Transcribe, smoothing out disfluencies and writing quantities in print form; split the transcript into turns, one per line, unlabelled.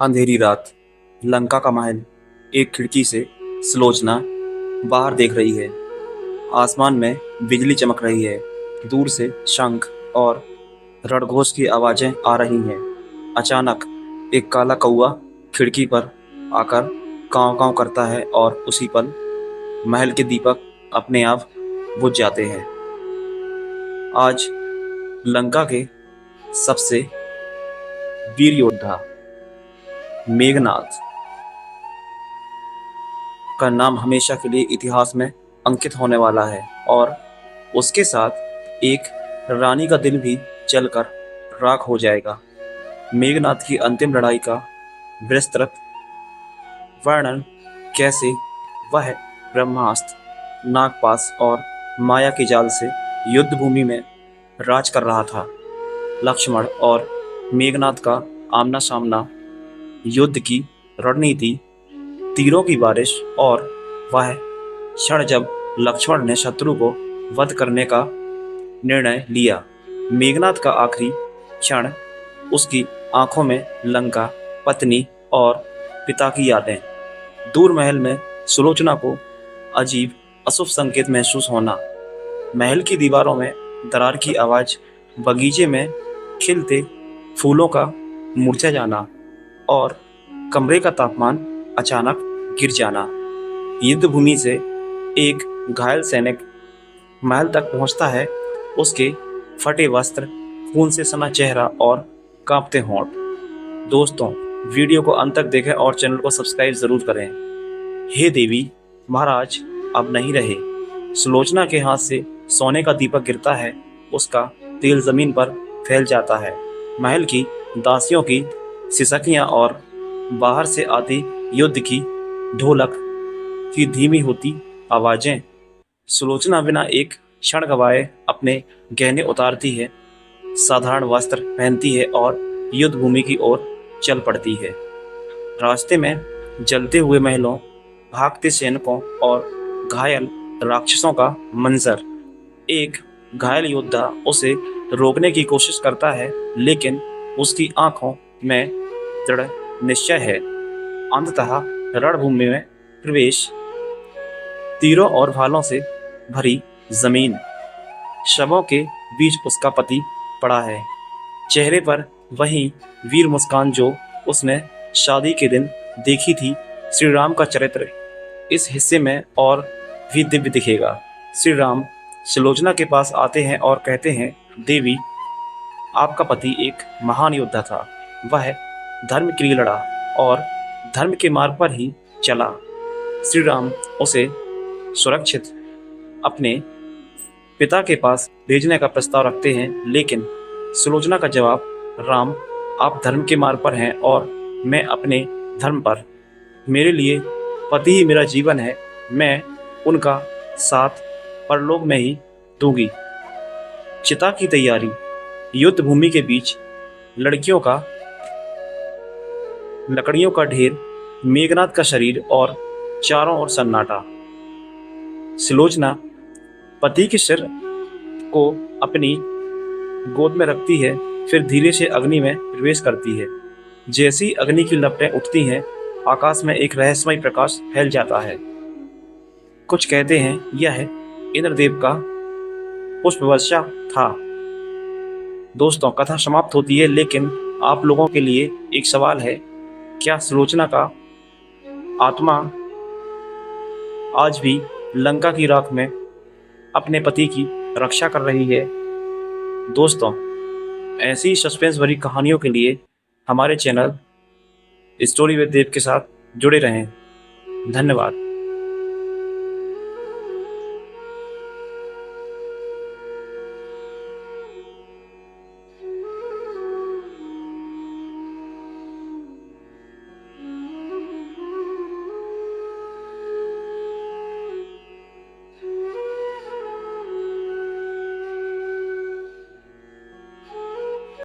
अंधेरी रात, लंका का महल। एक खिड़की से सुलोचना बाहर देख रही है। आसमान में बिजली चमक रही है। दूर से शंख और रणघोष की आवाजें आ रही हैं। अचानक एक काला कौवा खिड़की पर आकर कांव कांव करता है और उसी पल महल के दीपक अपने आप बुझ जाते हैं। आज लंका के सबसे वीर योद्धा मेघनाद का नाम हमेशा के लिए इतिहास में अंकित होने वाला है और उसके साथ एक रानी का दिल भी जलकर राख हो जाएगा। मेघनाद की अंतिम लड़ाई का विस्तृत वर्णन कैसे वह ब्रह्मास्त्र, नागपाश और माया के जाल से युद्ध भूमि में राज कर रहा था। लक्ष्मण और मेघनाद का आमना सामना, युद्ध की रणनीति, तीरों की बारिश और वह क्षण जब लक्ष्मण ने शत्रु को वध करने का निर्णय लिया। मेघनाद का आखिरी क्षण, उसकी आंखों में लंका, पत्नी और पिता की यादें। दूर महल में सुलोचना को अजीब अशुभ संकेत महसूस होना, महल की दीवारों में दरार की आवाज, बगीचे में खिलते फूलों का मुरझा जाना और कमरे का तापमान अचानक गिर जाना। युद्ध भूमि से एक घायल सैनिक महल तक पहुंचता है। उसके फटे वस्त्र, खून से सना चेहरा और कांपते होंठ। दोस्तों, वीडियो को अंत तक देखें और चैनल को सब्सक्राइब जरूर करें। हे देवी, महाराज अब नहीं रहे। सुलोचना के हाथ से सोने का दीपक गिरता है। उसका तेल जमीन पर फैल जाता है। महल की दासियों की सिसकियां और बाहर से आती युद्ध की ढोलक की धीमी होती आवाजें। सुलोचना बिना एक क्षण गवाए अपने गहने उतारती है, साधारण वस्त्र पहनती है और युद्ध भूमि की ओर चल पड़ती है। रास्ते में जलते हुए महलों, भागते सैनिकों और घायल राक्षसों का मंजर। एक घायल योद्धा उसे रोकने की कोशिश करता है, लेकिन उसकी आंखों में दृढ़ निश्चय है। अंततः रणभूमि में प्रवेश, तीरों और भालों से भरी जमीन, शवों के बीच उसका पति पड़ा है। चेहरे पर वही वीर मुस्कान जो उसने शादी के दिन देखी थी। श्री राम का चरित्र इस हिस्से में और भी दिव्य दिखेगा। श्री राम सुलोचना के पास आते हैं और कहते हैं, देवी, आपका पति एक महान योद्धा था। वह धर्म के लिए लड़ा और धर्म के मार्ग पर ही चला। श्री राम उसे सुरक्षित अपने पिता के पास भेजने का प्रस्ताव रखते हैं, लेकिन सुलोचना का जवाब, राम, आप धर्म के मार्ग पर हैं और मैं अपने धर्म पर। मेरे लिए पति ही मेरा जीवन है। मैं उनका साथ परलोक में ही दूंगी। चिता की तैयारी, युद्ध भूमि के बीच लकड़ियों का ढेर, मेघनाद का शरीर और चारों ओर सन्नाटा। सुलोचना पति के सिर को अपनी गोद में रखती है, फिर धीरे से अग्नि में प्रवेश करती है। जैसी अग्नि की लपटें उठती हैं, आकाश में एक रहस्यमय प्रकाश फैल जाता है। कुछ कहते हैं यह इंद्रदेव का पुष्पवर्षा था। दोस्तों, कथा समाप्त होती है, लेकिन आप लोगों के लिए एक सवाल है, क्या सुलोचना का आत्मा आज भी लंका की राख में अपने पति की रक्षा कर रही है? दोस्तों, ऐसी सस्पेंस भरी कहानियों के लिए हमारे चैनल स्टोरी विद देव के साथ जुड़े रहें। धन्यवाद।